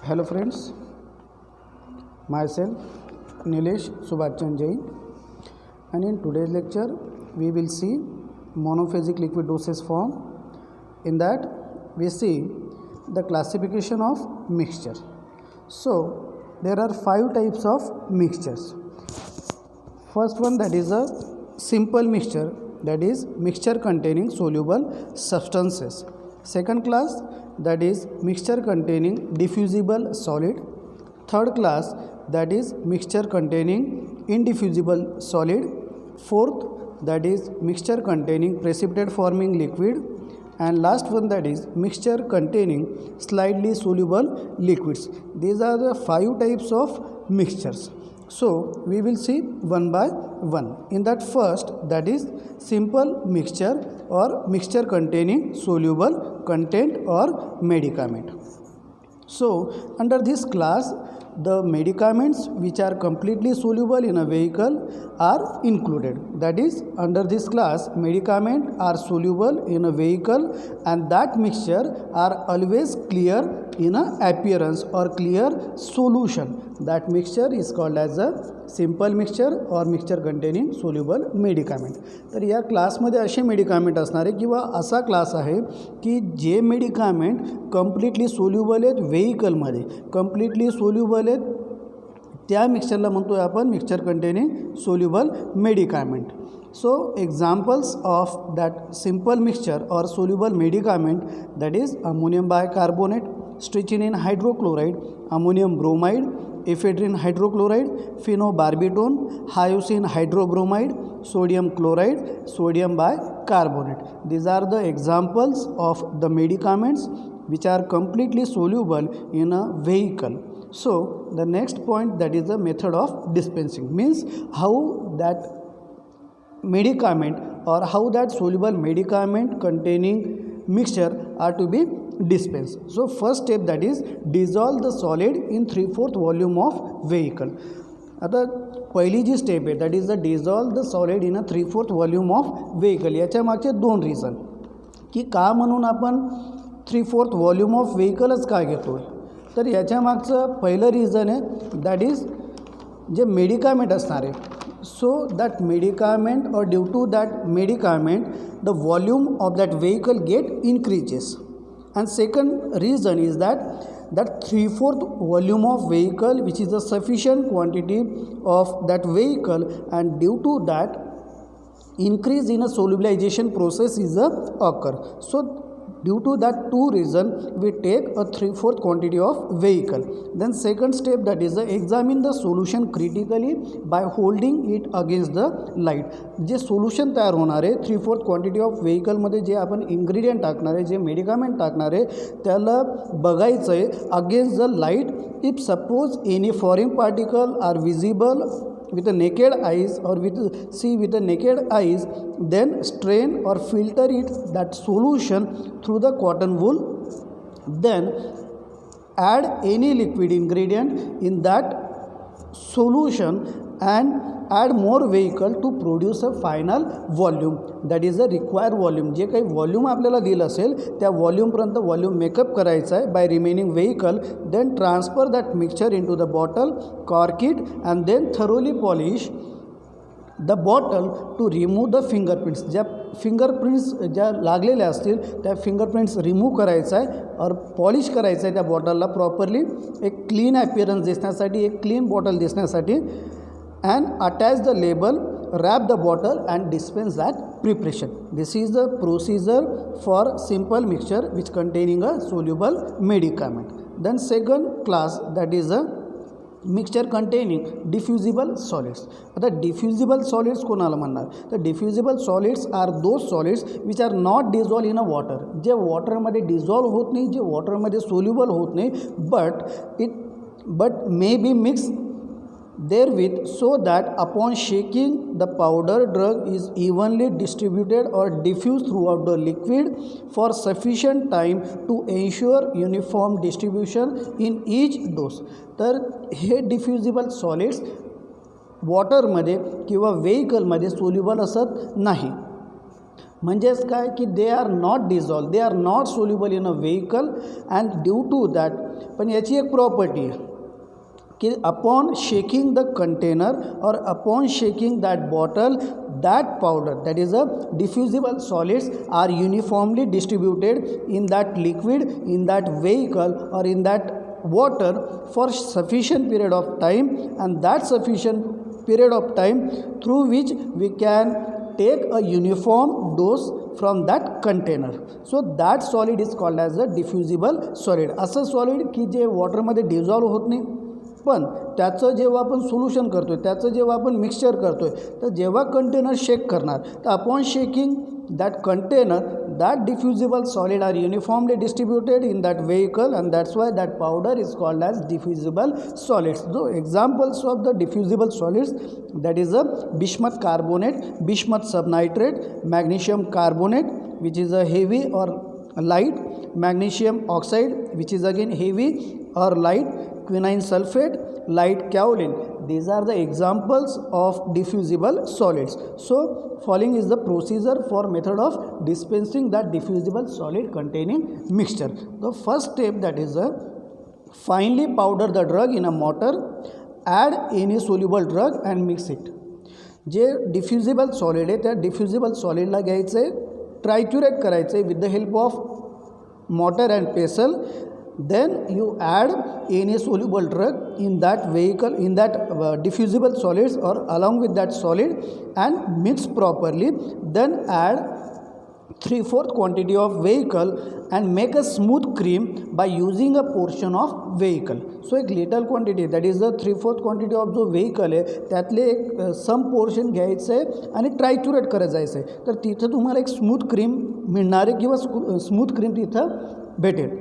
Hello friends, myself Nilesh Subhachan Jain, and in today's lecture we will see monophasic liquid dosage form. In that we see the classification of mixture. So there are 5 types of mixtures. First one, that is a simple mixture, that is mixture containing soluble substances. Second class, that is mixture containing diffusible solid. Third class, that is mixture containing indiffusible solid. Fourth, that is mixture containing precipitate forming liquid. And last one, that is mixture containing slightly soluble liquids. These are the 5 types of mixtures. So we will see one by one. In that first, that is simple mixture or mixture containing soluble content or medicament. So under this class, the medicaments which are completely soluble in a vehicle are included. That is, under this class, medicaments are soluble in a vehicle and that mixture are always clear in a appearance or clear solution. That mixture is called as a simple mixture or mixture containing soluble medicament. तर या क्लासमध्ये असे medicament असणार आहे किंवा असा class आहे की जे मेडिकामेंट कम्प्लिटली सोल्युबल आहेत व्हेइकलमध्ये, कम्प्लिटली सोल्युबल आहेत त्या मिक्सचरला म्हणतो आहे आपण mixture containing soluble medicament. So examples of that simple mixture or soluble medicament, that is ammonium bicarbonate, strychnine hydrochloride, ammonium bromide, ephedrine hydrochloride, phenobarbital, hyoscine hydrobromide, sodium chloride, sodium bicarbonate. These are the examples of the medicaments which are completely soluble in a vehicle. So the next point, that is the method of dispensing, means how that medicament or how that soluble medicament containing mixture are to be dispensed. So first step, that is dissolve the solid in 3/4 volume of vehicle. आता पहिली जी step आहे, that is the dissolve the solid in a 3/4 volume of vehicle. याच्या मागचे 2 reason की का म्हणून आपण 3/4 volume of व्हेकलच का घेतो आहे. तर याच्या मागचं पहिलं रिझन आहे, दॅट इज जे मेडिकामेंट असणार आहे. So that medicament or due to that medicament the volume of that vehicle get increases. And second reason is that 3/4 volume of vehicle which is a sufficient quantity of that vehicle, and due to that increase in a solubilization process is a occur. So due to that 2 reason we take a 3/4 quantity of vehicle. Then second step, that is examine the solution critically by holding it against the light. J solution तयार होणार आहे 3/4 quantity of व्हेइकलमध्ये जे आपण ingredient टाकणार आहे, जे medicament टाकणार आहे, त्याला बघायचं आहे against the light. If suppose any foreign particle are visible with the naked eyes or with the naked eyes, then strain or filter that solution through the cotton wool. Then add any liquid ingredient in that solution and add more vehicle to produce a final volume, that is the required volume. जे काही volume आपल्याला दिलं असेल त्या वॉल्यूमपर्यंत volume makeup करायचा आहे by remaining vehicle. Then transfer that mixture into the bottle, cork it and then thoroughly polish the bottle to remove the fingerprints. ज्या fingerprints ज्या लागलेल्या असतील त्या फिंगरप्रिंट्स रिमूव्ह करायचा आहे और पॉलिश करायचं आहे त्या बॉटलला प्रॉपरली, एक क्लीन ॲपिअरन्स दिसण्यासाठी, एक क्लीन बॉटल दिसण्यासाठी. And attach the label, wrap the bottle and dispense that preparation. This is the procedure for simple mixture which containing a soluble medicament. Then second class, that is a mixture containing diffusible solids. आता diffusible solids कोणाला म्हणणार, तर diffusible solids are those solids which are not dissolved in a water. जे वॉटरमध्ये dissolve होत नाही, जे वॉटरमध्ये soluble होत नाही, but may be mixed therewith, so that upon shaking the powder drug is evenly distributed or diffused throughout the liquid for sufficient time to ensure uniform distribution in each dose. तर हे डिफ्युजिबल solids वॉटरमध्ये किंवा व्हेइकलमध्ये soluble असत नाही. म्हणजेच काय की they are not dissolve, they are not soluble in a vehicle and due to that. पण याची एक प्रॉपर्टी आहे कि upon shaking the container or upon shaking that bottle, that powder, that is a diffusible solids, are uniformly distributed in that liquid, in that vehicle or in that water for sufficient period of time, and that sufficient period of time through which we can take a uniform dose from that container. So that solid is called as a diffusible solid. असं solid की जे वॉटरमध्ये dissolve होत नाही, पण त्याचं जेव्हा आपण solution करतो आहे, त्याचं जेव्हा आपण मिक्सचर करतो आहे, तर जेव्हा कंटेनर शेक करणार, तर upon shaking that container, that diffusible solid are uniformly distributed in that vehicle, and that's why that powder is called as diffusible solids. जो examples of the diffusible solids, that is a bismuth carbonate, bismuth subnitrate, magnesium carbonate which is a heavy और light, magnesium oxide which is again heavy or light, quinine sulfate, light kaolin. These are the examples of diffusible solids. So following is the procedure for method of dispensing that diffusible solid containing mixture. The first step, that is finely powder the drug in a mortar, add any soluble drug and mix it. जे diffusible solid आहे त्या diffusible सॉलिडला घ्यायचं आहे, triturate करायचं आहे with the help of mortar and pestle. Then you add any soluble drug in that vehicle, in that diffusible solids or along with that solid, and mix properly. Then add 3/4 quantity of vehicle and make a smooth cream by using a portion of vehicle. So एक little quantity, that is the 3/4 quantity of जो vehicle आहे त्यातले एक some portion घ्यायचं आहे आणि ट्रायक्युरेट करत जायचं आहे. तर तिथं तुम्हाला एक स्मूथ क्रीम मिळणार आहे किंवा स्मूथ क्रीम तिथं भेटेल.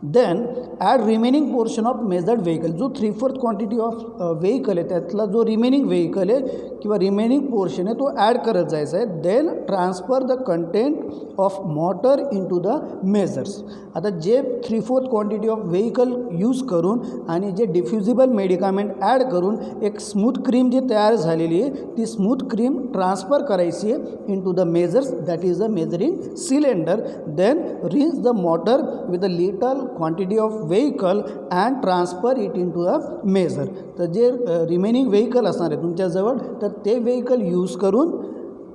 Then add remaining portion of measured vehicle. जो 3/4 क्वांटिटी ऑफ व्हेकल आहे त्यातला जो रिमेनिंग व्हेकल आहे किंवा रिमेनिंग पोर्शन आहे तो ॲड करत जायचा आहे. Then transfer the content of mortar into the measures. आता जे 3/4 क्वांटिटी ऑफ व्हेकल यूज करून आणि जे डिफ्युजिबल मेडिकामेंट ॲड करून एक स्मूथ क्रीम जी तयार झालेली आहे ती स्मूथ क्रीम ट्रान्सफर करायची आहे into the measures, that is the measuring cylinder. Then rinse the mortar with a little quantity of vehicle and transfer it into a measure. तर जे remaining vehicle असणार आहे तुमच्याजवळ तर ते vehicle use करून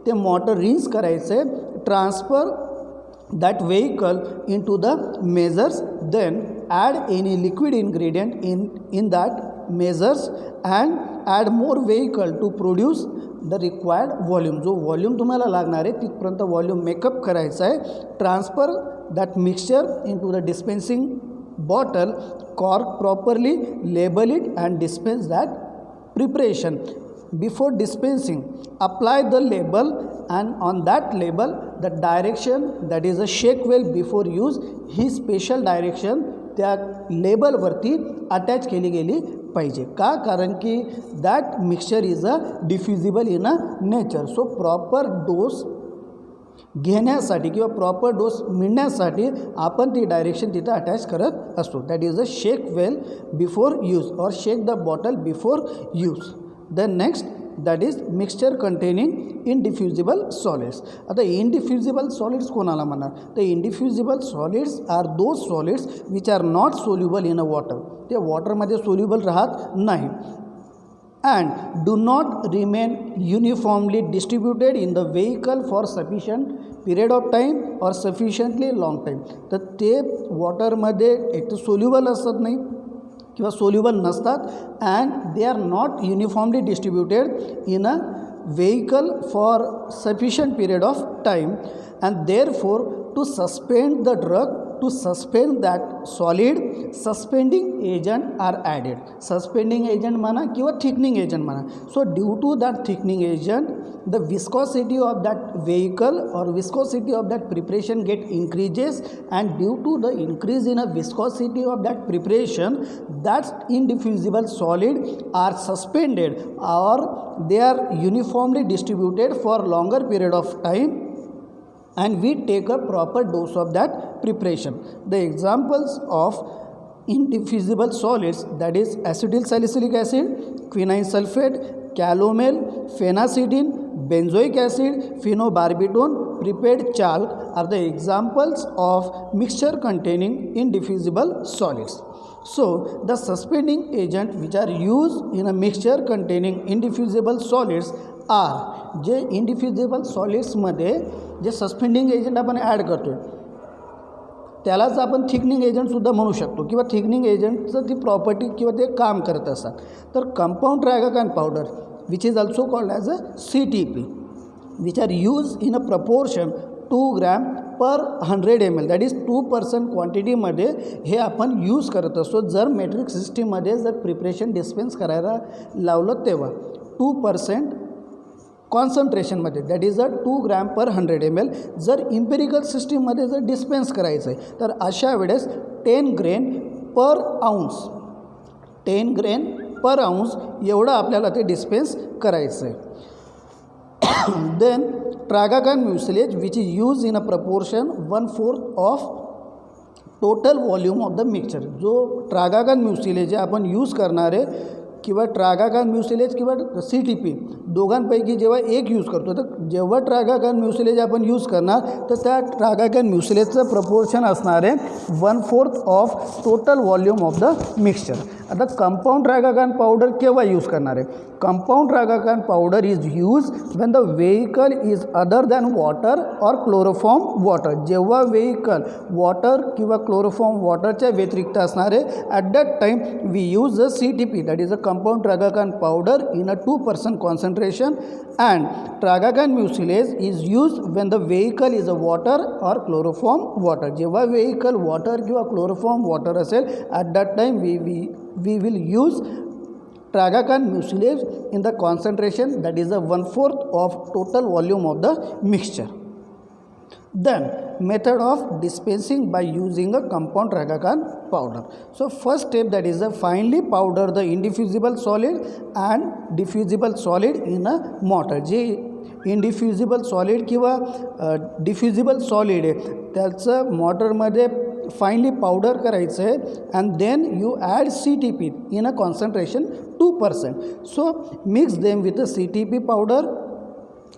ते मॉटर रिन्स करायचं आहे, transfer that vehicle into the measures. Then add any liquid ingredient in that measures and add more vehicle to produce the required volume. जो वॉल्यूम तुम्हाला लागणार आहे तिथपर्यंत वॉल्यूम मेकअप करायचा आहे. Transfer that mixture into the dispensing bottle, cork properly, label it and dispense that preparation. Before dispensing, apply the label, and on that label the direction, that is a shake well before use, ही special direction त्या लेबलवरती attach केली गेली पाहिजे. का? कारण की that mixture is a diffusible in a nature. So proper dose घेण्यासाठी किंवा प्रॉपर डोस मिळण्यासाठी आपण ती डायरेक्शन तिथं अटॅच करत असतो. That is a shake well before use और shake the bottle before use. Then next, that is mixture containing indiffusible solids. आता indiffusible solids कोणाला म्हणणार? तर indiffusible solids are those solids which are not soluble in a water. ते वॉटरमध्ये soluble राहत नाही and do not remain uniformly distributed in the vehicle for sufficient period of time or sufficiently long time. तर ते वॉटरमध्ये एक तर soluble असत नाही किंवा सोल्युबल नसतात and they are not uniformly distributed in a vehicle for sufficient period of time and therefore to suspend the drug, to suspend that solid, suspending agent are added. Suspending agent म्हणा किंवा thickening agent म्हणा. So due to that thickening agent, the viscosity of that vehicle or viscosity of that preparation get increases, and due to the increase in a viscosity of that preparation, that indiffusible solid are suspended or they are uniformly distributed for longer period of time, and we take a proper dose of that preparation. The examples of indiffusible solids, that is acetyl salicylic acid, quinine sulfate, calomel, phenacidin, benzoic acid, phenobarbital, prepared chalk are the examples of mixture containing indiffusible solids. So the suspending agent which are used in a mixture containing indiffusible solids are J indiffusible solids मध्ये जे suspending agent आपण add करतो त्यालाच आपण thickening एजंटसुद्धा म्हणू शकतो किंवा thickening एजंटचं ती property किंवा ते काम करत असतात. तर compound tragacanth powder which is also called as a CTP which are used in a proportion 2 gram per 100 ml that is 2% क्वांटिटीमध्ये हे आपण यूज करत असतो जर मेट्रिक सिस्टीममध्ये जर प्रिपरेशन डिस्पेन्स करायला लावलं तेव्हा 2% कॉन्सन्ट्रेशनमध्ये that is a 2 gram per 100 ml. जर इम्पेरिकल सिस्टीममध्ये जर डिस्पेन्स करायचं आहे तर अशा वेळेस 10 ग्रेन पर आउंस 10 ग्रेन पर आउंस एवढं आपल्याला ते डिस्पेन्स करायचं आहे. Then Tragacan mucilage which is used in a proportion 1/4 of total volume of the mixture. जो Tragacan mucilage आपण यूज करणार आहे किंवा ट्रागाकान म्युसिलेज किंवा CTP दोघांपैकी जेव्हा एक यूज करतो तर जेव्हा ट्रागाकान म्युसिलेज आपण यूज करणार तर त्या ट्रागाकान म्युसिलेजचं प्रपोर्शन असणार आहे 1/4 of total volume of the mixture. आता कंपाऊंड ट्रागाकान पावडर केव्हा यूज करणार आहे? Compound tragacanth powder is use when the vehicle is other than water और क्लोरोफॉर्म वॉटर. जेव्हा व्हेइकल वॉटर किंवा क्लोरोफॉर्म वॉटरच्या व्यतिरिक्त असणार आहे at that time we use the CTP दॅट इज अ compound tragacan powder in a 2% concentration, and tragacan mucilage is used when the vehicle is a water or chloroform water. जेव्हा vehicle water किंवा chloroform water असेल at that time we will use tragacan mucilage in the concentration that is a 1/4 of total volume of the mixture. Then method of dispensing by using a compound tragacan powder. So first step that is a finely powder the indiffusible solid and diffusible solid in a mortar. J indiffusible solid किंवा diffusible solid आहे त्याचं मॉटरमध्ये finally powder करायचं आहे and then you add CTP in a concentration 2%. So mix them with a CTP powder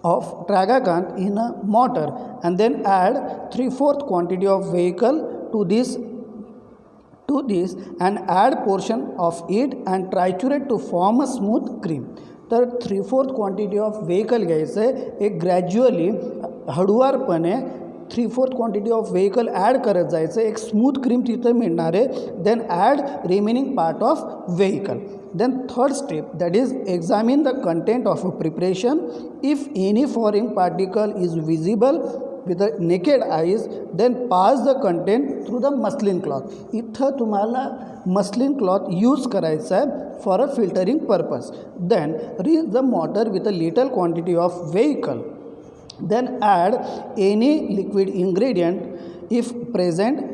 of tragacan in a mortar and then add 3/4 quantity of vehicle to this and add portion of it and triturate to form a smooth cream. तर 3/4 quantity of vehicle घ्यायचं आहे एक gradually हळूवारपणे 3/4 quantity of vehicle add करत जायचं एक smooth cream तिथं मिळणार आहे. Then add remaining part of vehicle. Then third step that is examine the content of a preparation. If any foreign particle is visible with the naked eyes then pass the content through the muslin cloth. इथं तुम्हाला muslin cloth use करायचा आहे for a filtering purpose. Then reach the mortar with a little quantity of vehicle. Then add any liquid ingredient if present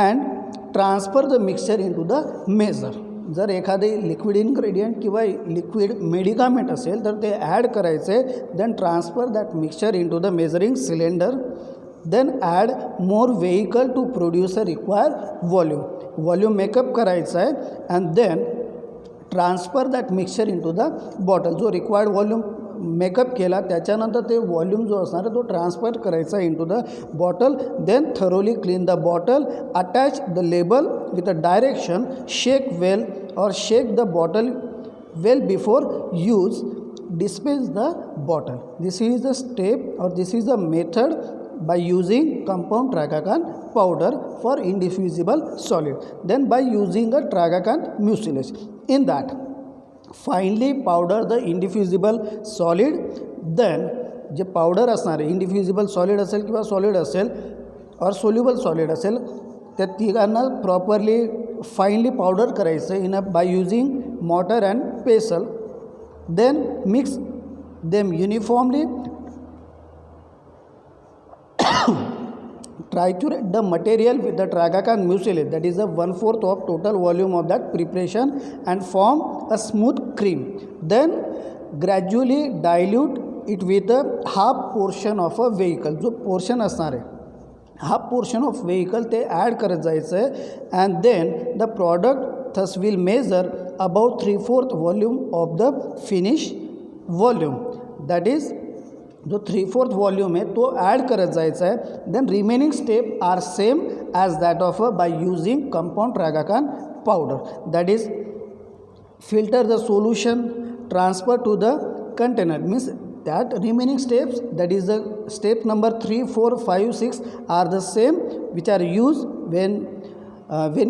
and transfer the mixture into the measure. जर एखादे liquid ingredient किंवा liquid medicament असेल तर ते add करायचे. Then transfer that mixture into the measuring cylinder. Then add more vehicle to produce a require volume makeup करायचा आहे and then transfer that mixture into the bottle. जो required volume makeup केला त्याच्यानंतर ते volume जो असणार आहे तो ट्रान्सफर करायचा into the bottle. Then thoroughly clean the bottle. Attach the label with a direction. Shake well or shake the bottle well before use. Dispense the bottle. This is the step or this is the method by using compound tragacan powder for indiffusible solid. Then by using a tragacan mucilage. In that finely powder the indiffusible solid. Then J powder असणार आहे इंडिफ्युजिबल solid असेल किंवा solid असेल और soluble solid असेल त्या तिघांना properly finely powder करायचं in a by using mortar and pestle. Then mix them uniformly. Triturate the material with the tragacan mucilage that is a 1/4 of total volume of that preparation and form a smooth cream. Then gradually dilute it with a half portion of a vehicle. जो portion असणार आहे half portion of vehicle ते add करत जायचं आहे and then the product thus will measure about 3/4 volume of the finish volume that is जो 3/4 volume आहे तो ॲड करत जायचा आहे. Then remaining step are same as that of by using compound tragacanth powder. That is filter the solution, transfer to the container. Means that remaining steps, that is the step number 3, 4, 5, 6 are the same which are used when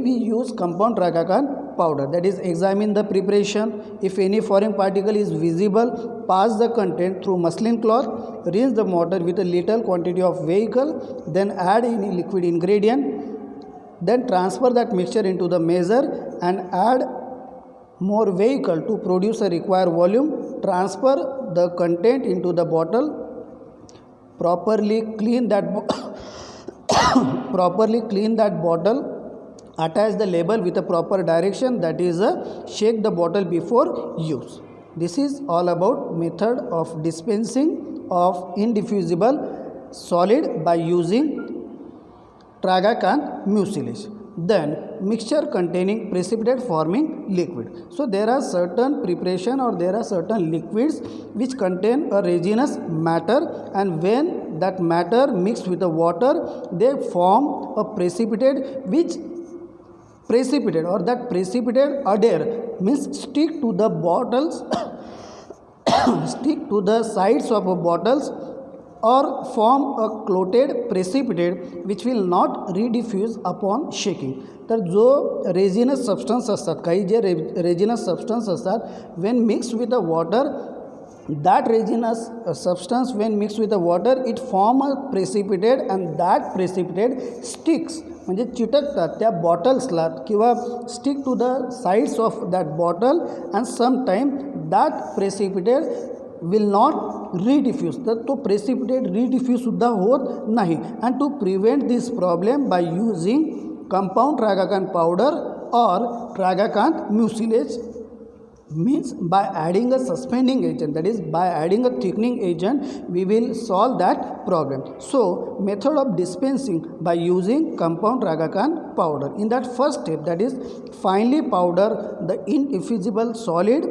we use compound tragacan powder. That is, examine the preparation. If any foreign particle is visible, pass the content through muslin cloth. Rinse the mortar with a little quantity of vehicle, then add any liquid ingredient, then transfer that mixture into the measure and add more vehicle to produce a required volume. Transfer the content into the bottle. Properly clean that bottle. Attach the label with a proper direction, that is shake the bottle before use. This is all about method of dispensing of indiffusible solid by using tragacan mucilage. Then mixture containing precipitate forming liquid. So there are certain preparation or there are certain liquids which contain a resinous matter, and when that matter mixed with the water, they form a precipitate, which precipitate or that precipitate adhere, means stick to the bottles stick to the sides of a bottles or form a clotted precipitate which will not rediffuse upon shaking. तर जो resinous substance असतात, काही जे resinous substance असतात, when mixed with the water, that resinous substance when mixed with the water, it form a precipitate and that precipitate sticks, म्हणजे चिटकतात त्या बॉटल्सला किंवा stick to the sides of that bottle and sometime that precipitate will not rediffuse. तर तो precipitate रीडिफ्यूजसुद्धा होत नाही. And to prevent this problem by using compound tragacanth powder और tragacanth mucilage, means by adding a suspending agent, that is by adding a thickening agent, we will solve that problem. So method of dispensing by using compound tragacan powder. In that first step, that is finely powder the indiffusible solid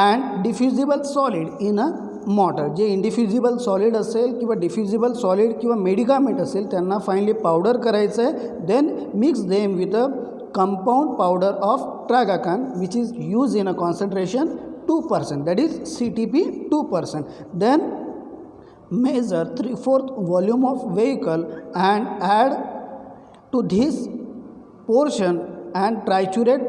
and diffusible solid in a mortar. जे indiffusible solid असेल किंवा डिफ्युजिबल solid किंवा medicament असेल त्यांना finally powder करायचं आहे. Then mix them with a compound powder of tragacan which is used in a concentration 2%, that is CTP 2%. Then measure 3/4 volume of vehicle and add to this portion and triturate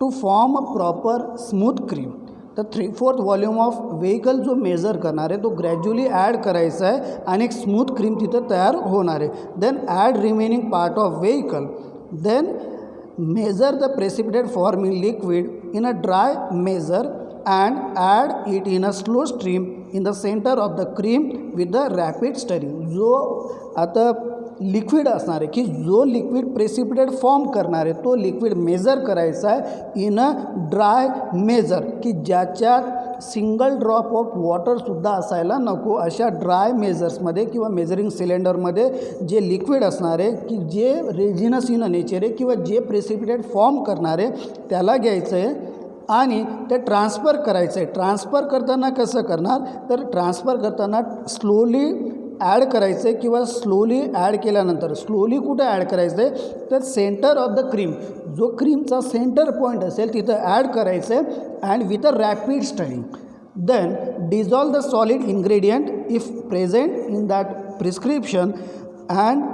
to form a proper smooth cream. तर 3/4 volume of vehicle जो major करणार आहे तो gradually add करायचा आहे आणि एक smooth cream तिथं तयार होणार आहे. Then add remaining part of vehicle. Then measure the precipitate forming liquid in a dry measure and add it in a slow stream in the center of the cream with the rapid stirring. जो आता liquid असणार आहे की जो liquid precipitate form करणार आहे तो liquid major करायचा आहे इन अ ड्राय मेजर, की ज्याच्यात सिंगल ड्रॉप ऑफ वॉटरसुद्धा असायला नको अशा ड्राय मेजर्समध्ये किंवा मेजरिंग सिलेंडरमध्ये जे लिक्विड असणार आहे की जे रेजिनस इन नेचर आहे किंवा जे प्रेसिपिटेट फॉर्म करणार आहे त्याला घ्यायचं आहे आणि ते ट्रान्सफर करायचं आहे. ट्रान्सफर करताना कसं करणार, तर ट्रान्सफर करताना स्लोली ॲड करायचं आहे किंवा स्लोली ॲड केल्यानंतर स्लोली कुठं ॲड करायचं आहे, तर सेंटर ऑफ द क्रीम, जो क्रीमचा सेंटर पॉईंट असेल तिथं ॲड करायचं आहे and with a rapid stirring. Then dissolve the solid ingredient if present in that prescription and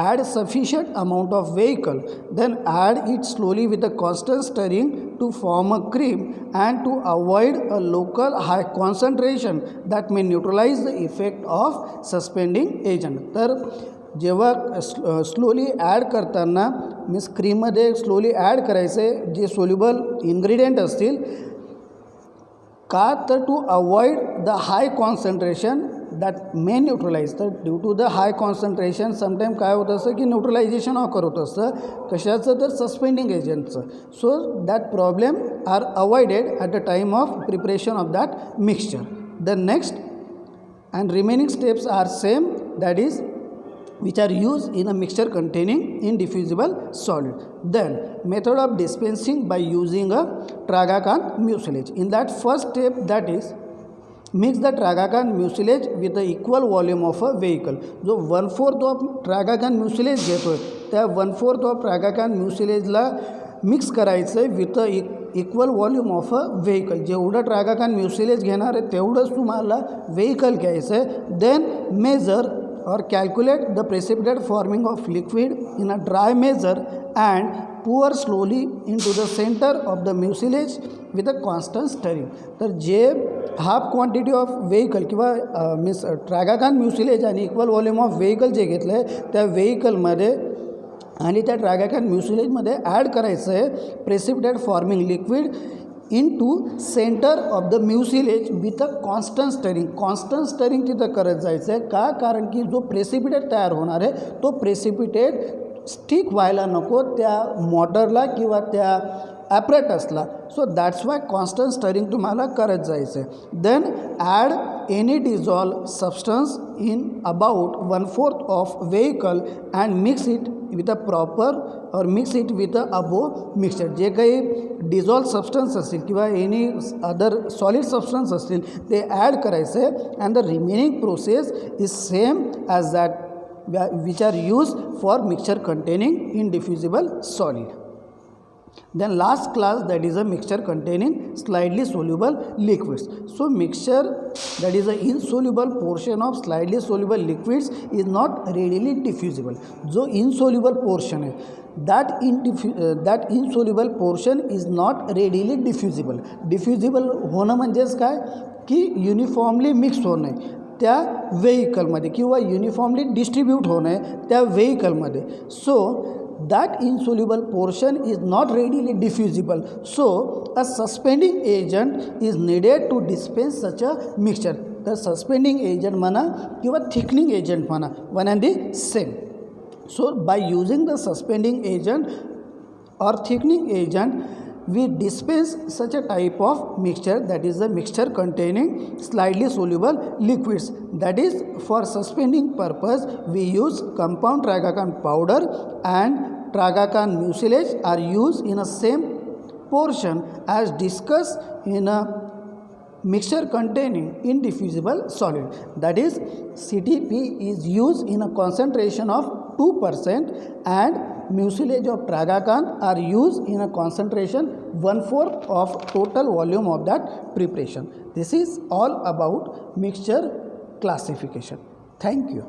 add sufficient amount of vehicle. Then add it slowly with a constant stirring to form a cream and to avoid a local high concentration that may neutralize the effect of suspending agent. तर जेव्हा slowly add करताना means क्रीममध्ये slowly add करायचे जे soluble ingredient असतील, का तर to avoid the high concentration that may neutralize. तर due to the high concentration sometime काय होत असतं की न्यूट्रलायझेशन ऑकर होत असतं कशाचं, तर सस्पेंडिंग एजंटचं. So that problem are avoided at the time of preparation of that mixture. The next and remaining steps are same, that is which are used in a mixture containing indiffusible solid. Then method of dispensing by using a tragacan mucilage. In that first step, that is Mix the tragacan mucilage with the equal volume of a vehicle. जो 1/4 of ट्रॅगाकॅन म्युसिलेज घेतो आहे त्या 1/4 of ट्रॅगाकॅन म्युसिलेजला mix करायचं आहे with equal volume of a vehicle. जेवढं ट्रॅगाकॅन म्युसिलेज घेणार आहे तेवढंच तुम्हाला व्हेकल घ्यायचं आहे. Then measure or calculate the precipitate forming of liquid in a dry measure and pour slowly into the center of the mucilage with a constant stirring. तर जे half quantity of vehicle किंवा ट्रॅगाकॅन म्युसिलेज आणि equal volume of vehicle जे घेतलं आहे त्या व्हेकलमध्ये आणि त्या ट्रॅगाकॅन म्युसिलेजमध्ये add करायचं आहे precipitate forming liquid into center of the mucilage with a constant stirring. Constant stirring तिथं करत जायचं आहे का, कारण की जो प्रेसिपिटेट तयार होणार आहे तो प्रेसिपिटेट स्टिक व्हायला नको त्या मॉटरला किंवा त्या ॲपरेटसला. So that's why constant stirring तुम्हाला करत जायचं आहे. Then add any dissolve substance in about 1/4 of vehicle and mix it with a proper और mix it with a above mixture. जे काही डिझॉल्व सबस्टन्स असतील किंवा एनी अदर सॉलिड सबस्टन्स असतील ते ॲड करायचं आहे. And the remaining process is same as that which are use for mixture containing indiffusible solid. Then last class, that is a mixture containing slightly soluble liquids. So mixture that is a insoluble portion of slightly soluble liquids is not readily diffusible. जो insoluble portion है that insoluble portion is not readily diffusible. Diffusible होणं म्हणजेच काय की uniformly mix होणं आहे त्या व्हेकलमध्ये किंवा युनिफॉर्मली डिस्ट्रीब्यूट होणं आहे त्या व्हेकलमध्ये. सो that insoluble portion is not readily diffusible, so a suspending agent is needed to dispense such a mixture. The suspending agent म्हणा किंवा thickening agent म्हणा, one and the same. So by using the suspending agent or thickening agent we dispense such a type of mixture, that is a mixture containing slightly soluble liquids. That is, for suspending purpose we use compound tragacan powder and tragacan mucilage are used in a same portion as discussed in a mixture containing indiffusible solid. That is, CTP is used in a concentration of 2% and mucilage of tragacan are used in a concentration 1/4 of total volume of that preparation. This is all about mixture classification. Thank you.